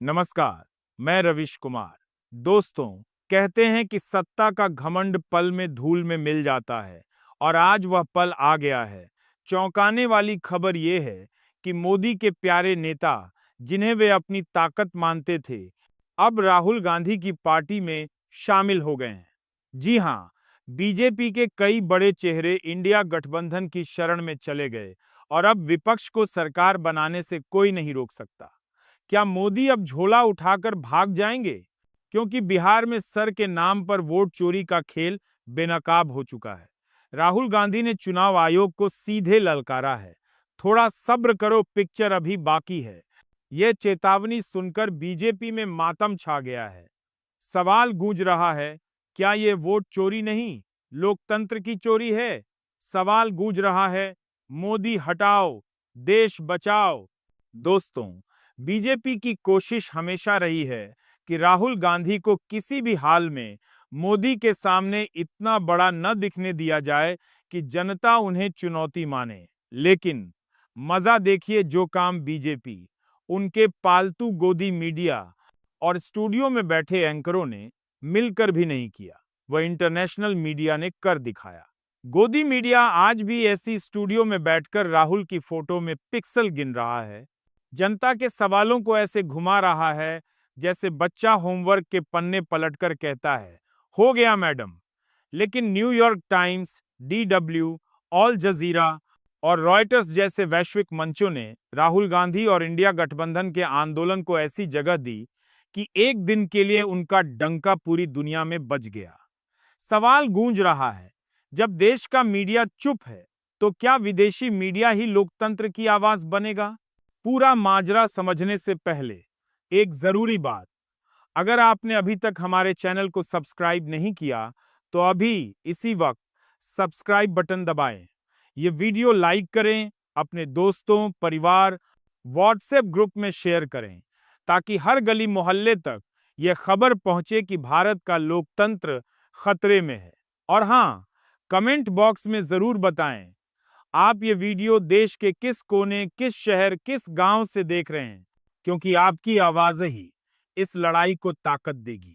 नमस्कार, मैं रविश कुमार। दोस्तों, कहते हैं कि सत्ता का घमंड पल में धूल में मिल जाता है और आज वह पल आ गया है। चौंकाने वाली खबर यह है कि मोदी के प्यारे नेता, जिन्हें वे अपनी ताकत मानते थे, अब राहुल गांधी की पार्टी में शामिल हो गए हैं। जी हां, बीजेपी के कई बड़े चेहरे इंडिया गठबंधन की शरण में चले गए और अब विपक्ष को सरकार बनाने से कोई नहीं रोक सकता। क्या मोदी अब झोला उठाकर भाग जाएंगे? क्योंकि बिहार में सर के नाम पर वोट चोरी का खेल बेनकाब हो चुका है। राहुल गांधी ने चुनाव आयोग को सीधे ललकारा है। थोड़ा सब्र करो, पिक्चर अभी बाकी है। यह चेतावनी सुनकर बीजेपी में मातम छा गया है। सवाल गूंज रहा है, क्या ये वोट चोरी नहीं, लोकतंत्र की चोरी है? सवाल गूंज रहा है, मोदी हटाओ, देश बचाओ। दोस्तों, बीजेपी की कोशिश हमेशा रही है कि राहुल गांधी को किसी भी हाल में मोदी के सामने इतना बड़ा न दिखने दिया जाए कि जनता उन्हें चुनौती माने। लेकिन मजा देखिए, जो काम बीजेपी, उनके पालतू गोदी मीडिया और स्टूडियो में बैठे एंकरों ने मिलकर भी नहीं किया, वह इंटरनेशनल मीडिया ने कर दिखाया। गोदी मीडिया आज भी ऐसी स्टूडियो में बैठकर राहुल की फोटो में पिक्सल गिन रहा है, जनता के सवालों को ऐसे घुमा रहा है जैसे बच्चा होमवर्क के पन्ने पलटकर कहता है, हो गया मैडम। लेकिन न्यूयॉर्क टाइम्स, डीडब्ल्यू, ऑल जजीरा और रॉयटर्स जैसे वैश्विक मंचों ने राहुल गांधी और इंडिया गठबंधन के आंदोलन को ऐसी जगह दी कि एक दिन के लिए उनका डंका पूरी दुनिया में बज गया। सवाल गूंज रहा है, जब देश का मीडिया चुप है, तो क्या विदेशी मीडिया ही लोकतंत्र की आवाज बनेगा? पूरा माजरा समझने से पहले एक जरूरी बात, अगर आपने अभी तक हमारे चैनल को सब्सक्राइब नहीं किया तो अभी इसी वक्त सब्सक्राइब बटन दबाएं। ये वीडियो लाइक करें, अपने दोस्तों, परिवार, व्हाट्सएप ग्रुप में शेयर करें, ताकि हर गली मोहल्ले तक यह खबर पहुंचे कि भारत का लोकतंत्र खतरे में है। और हाँ, कमेंट बॉक्स में जरूर बताएं आप ये वीडियो देश के किस कोने, किस शहर, किस गांव से देख रहे हैं, क्योंकि आपकी आवाज ही इस लड़ाई को ताकत देगी।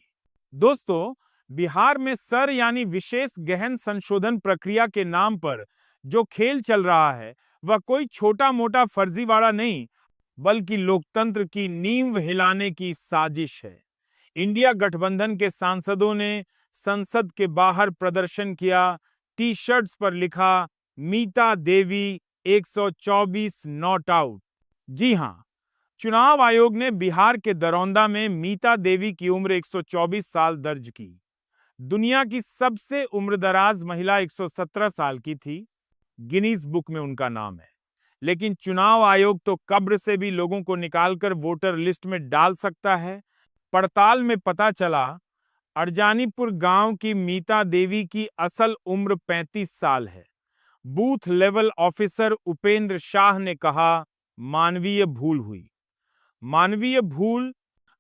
दोस्तों, बिहार में सर यानी विशेष गहन संशोधन प्रक्रिया के नाम पर जो खेल चल रहा है, वह कोई छोटा मोटा फर्जीवाड़ा नहीं, बल्कि लोकतंत्र की नींव हिलाने की साजिश है। इंडिया गठबंधन के सांसदों ने संसद के बाहर प्रदर्शन किया, टी शर्ट्स पर लिखा, मीता देवी 124 नॉट आउट। जी हां, चुनाव आयोग ने बिहार के दरौंदा में मीता देवी की उम्र 124 साल दर्ज की। दुनिया की सबसे उम्रदराज महिला 117 साल की थी। गिनीज बुक में उनका नाम है। लेकिन चुनाव आयोग तो कब्र से भी लोगों को निकालकर वोटर लिस्ट में डाल सकता है। पड़ताल में पता चला, अरजानीपुर गांव की मीता देवी की असल उम्र 35 साल है। Booth level officer Upendra Shah ने कहा, मानवीय भूल हुई। मानवीय भूल?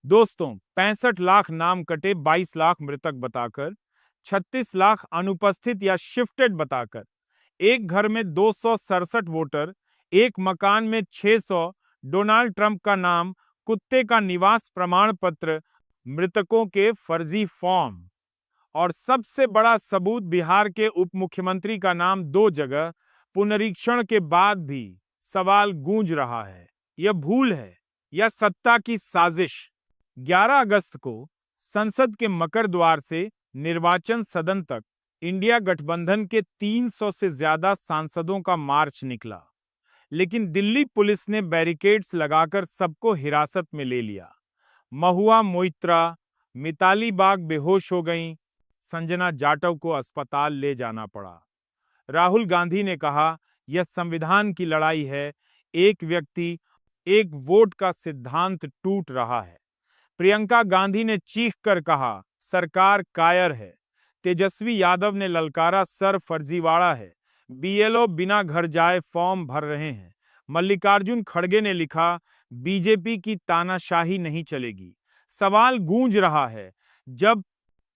दोस्तों, 65 लाख नाम कटे, 22 लाख मृतक बताकर, 36 लाख अनुपस्थित या शिफ्टेड बताकर, एक घर में 267 वोटर, एक मकान में 600, डोनाल्ड ट्रंप का नाम, कुत्ते का निवास प्रमाण पत्र, मृतकों के फर्जी फॉर्म और सबसे बड़ा सबूत, बिहार के उप मुख्यमंत्री का नाम 2 जगह पुनरीक्षण के बाद भी सवाल गूंज रहा है। यह भूल है या सत्ता की साजिश? 11 अगस्त को संसद के मकर द्वार से निर्वाचन सदन तक इंडिया गठबंधन के 300 से ज्यादा सांसदों का मार्च निकला, लेकिन दिल्ली पुलिस ने बैरिकेड्स लगाकर सबको हिरासत में ले लिया। महुआ मोइत्रा, मिताली बाग बेहोश हो गईं, संजना जाटव को अस्पताल ले जाना पड़ा। राहुल गांधी ने कहा, यह संविधान की लड़ाई है, एक व्यक्ति एक वोट का सिद्धांत टूट रहा है। प्रियंका गांधी ने चीखकर कहा, सरकार कायर है। तेजस्वी यादव ने ललकारा, सर फर्जीवाड़ा है। बीएलओ बिना घर जाए फॉर्म भर रहे हैं। मल्लिकार्जुन खड़गे ने लिखा, बीजेपी की तानाशाही नहीं चलेगी। सवाल गूंज रहा है, जब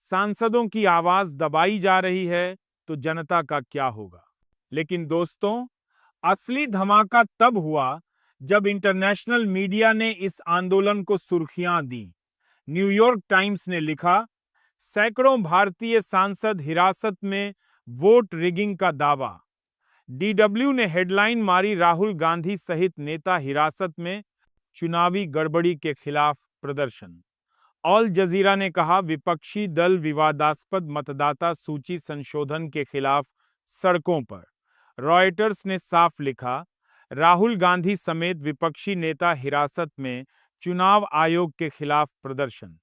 सांसदों की आवाज दबाई जा रही है तो जनता का क्या होगा? लेकिन दोस्तों, असली धमाका तब हुआ जब इंटरनेशनल मीडिया ने इस आंदोलन को सुर्खियां दी। न्यूयॉर्क टाइम्स ने लिखा, सैकड़ों भारतीय सांसद हिरासत में, वोट रिगिंग का दावा। डीडब्ल्यू ने हेडलाइन मारी, राहुल गांधी सहित नेता हिरासत में, चुनावी गड़बड़ी के खिलाफ प्रदर्शन। ऑल जजीरा ने कहा, विपक्षी दल विवादास्पद मतदाता सूची संशोधन के खिलाफ सड़कों पर। रॉयटर्स ने साफ लिखा, राहुल गांधी समेत विपक्षी नेता हिरासत में, चुनाव आयोग के खिलाफ प्रदर्शन।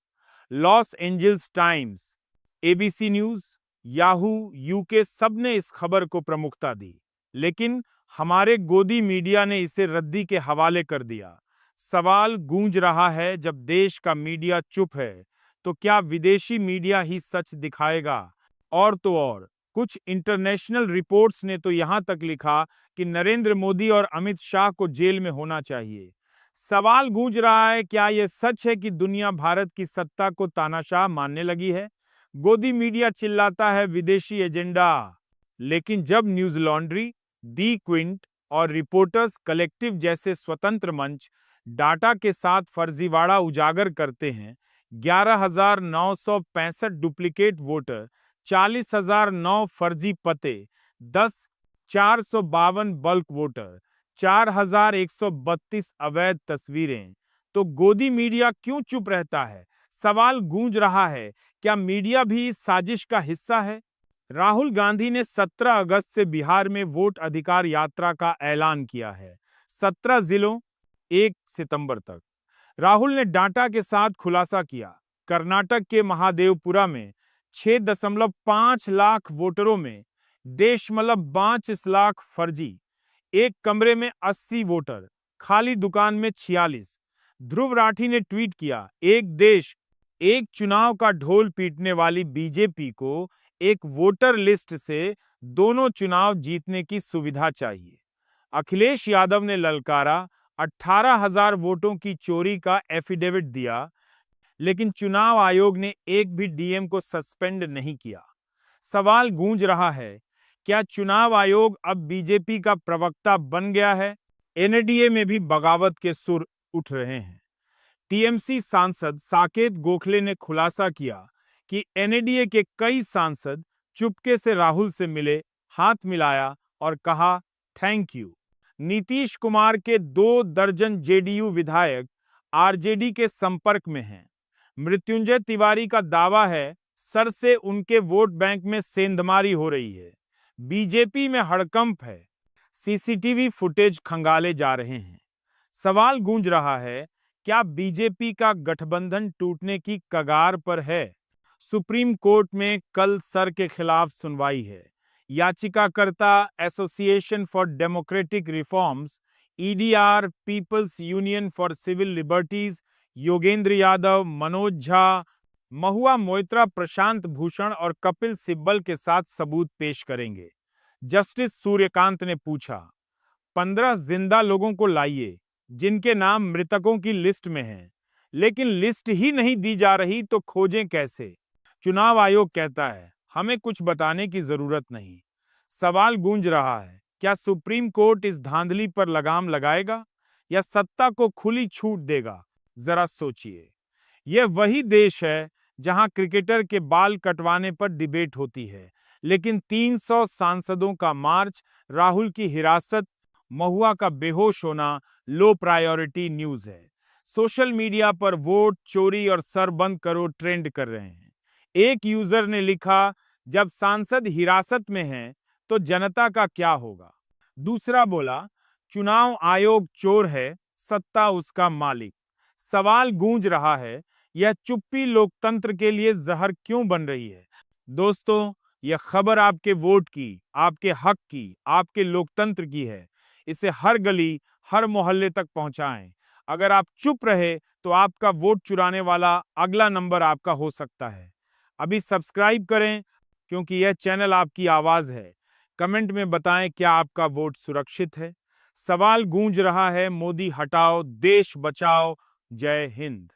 Los Angeles times, ABC news, Yahoo UK सबने इस खबर को प्रमुखता दी, लेकिन हमारे गोदी मीडिया ने इसे रद्दी के हवाले कर दिया। सवाल गूंज रहा है, जब देश का मीडिया चुप है तो क्या विदेशी मीडिया ही सच दिखाएगा? और तो और, कुछ इंटरनेशनल रिपोर्ट्स ने तो यहां तक लिखा कि नरेंद्र मोदी और अमित शाह को जेल में होना चाहिए। सवाल गूंज रहा है, क्या यह सच है कि दुनिया भारत की सत्ता को तानाशाह मानने लगी है? गोदी मीडिया चिल्लाता है विदेशी एजेंडा, लेकिन जब न्यूज लॉन्ड्री, दी क्विंट और रिपोर्टर्स कलेक्टिव जैसे स्वतंत्र मंच डाटा के साथ फर्जीवाड़ा उजागर करते हैं, 11,965 डुप्लीकेट वोटर, 40,009 फर्जी पते, 452 बल्क वोटर, 4,132 अवैध तस्वीरें, तो गोदी मीडिया क्यों चुप रहता है? सवाल गूंज रहा है, क्या मीडिया भी इस साजिश का हिस्सा है? राहुल गांधी ने 17 अगस्त से बिहार में वोट अधिकार यात्रा का ऐलान किया है। 17 जिलों, 1 सितंबर तक। राहुल ने डाटा के साथ खुलासा किया, कर्नाटक के महादेवपुरा में 6.5 लाख वोटरों में 5 लाख फर्जी, एक कमरे में 80 वोटर, खाली दुकान में 46। ध्रुव राठी ने ट्वीट किया, एक देश एक चुनाव का ढोल पीटने वाली बीजेपी को एक वोटर लिस्ट से दोनों चुनाव जीतने की सुविधा चाहिए। अखिलेश यादव ने ललकारा, 18,000 वोटों की चोरी का एफिडेविट दिया, लेकिन चुनाव आयोग ने एक भी डीएम को सस्पेंड नहीं किया। सवाल गूंज रहा है, क्या चुनाव आयोग अब बीजेपी का प्रवक्ता बन गया है? एनडीए में भी बगावत के सुर उठ रहे हैं। टीएमसी सांसद साकेत गोखले ने खुलासा किया कि एनडीए के कई सांसद चुपके से राहुल से मिले, हाथ मिलाया और कहा थैंक यू। नीतीश कुमार के 2 दर्जन जेडीयू विधायक आरजेडी के संपर्क में हैं। मृत्युंजय तिवारी का दावा है, सर से उनके वोट बैंक में सेंधमारी हो रही है। बीजेपी में हड़कंप है, सीसीटीवी फुटेज खंगाले जा रहे हैं। सवाल गूंज रहा है, क्या बीजेपी का गठबंधन टूटने की कगार पर है? सुप्रीम कोर्ट में कल सर के खिलाफ सुनवाई है। याचिकाकर्ता association for democratic reforms, ADR, people's union for civil liberties, Yogendra Yadav, Manoj Jha, Mahua Moitra, Prashant Bhushan और कपिल सिब्बल के साथ सबूत पेश करेंगे। जस्टिस सूर्यकांत ने पूछा, 15 जिंदा लोगों को लाइए जिनके नाम मृतकों की लिस्ट में हैं, लेकिन लिस्ट ही नहीं दी जा रही तो खोजें कैसे? चुनाव आयोग कहता है, हमें कुछ बताने की जरूरत नहीं। सवाल गूंज रहा है, क्या सुप्रीम कोर्ट इस धांधली पर लगाम लगाएगा या सत्ता को खुली छूट देगा? जरा सोचिए। यह वही देश है जहां क्रिकेटर के बाल कटवाने पर डिबेट होती है, लेकिन 300 सांसदों का मार्च, राहुल की हिरासत, महुआ का बेहोश होना लो प्रायोरिटी न्यूज है। सोशल मीडिया पर वोट चोरी और सर बंद करो ट्रेंड कर रहे हैं। एक यूजर ने लिखा, जब सांसद हिरासत में हैं तो जनता का क्या होगा? दूसरा बोला, चुनाव आयोग चोर है, सत्ता उसका मालिक। सवाल गूंज रहा है, यह चुप्पी लोकतंत्र के लिए जहर क्यों बन रही है? दोस्तों, यह खबर आपके वोट की, आपके हक की, आपके लोकतंत्र की है। इसे हर गली, हर मोहल्ले तक पहुंचाएं। अगर आप चुप रहे तो आपका वोट चुराने वाला अगला नंबर आपका हो सकता है। अभी सब्सक्राइब करें, क्योंकि यह चैनल आपकी आवाज है। कमेंट में बताएं, क्या आपका वोट सुरक्षित है? सवाल गूंज रहा है, मोदी हटाओ, देश बचाओ। जय हिंद।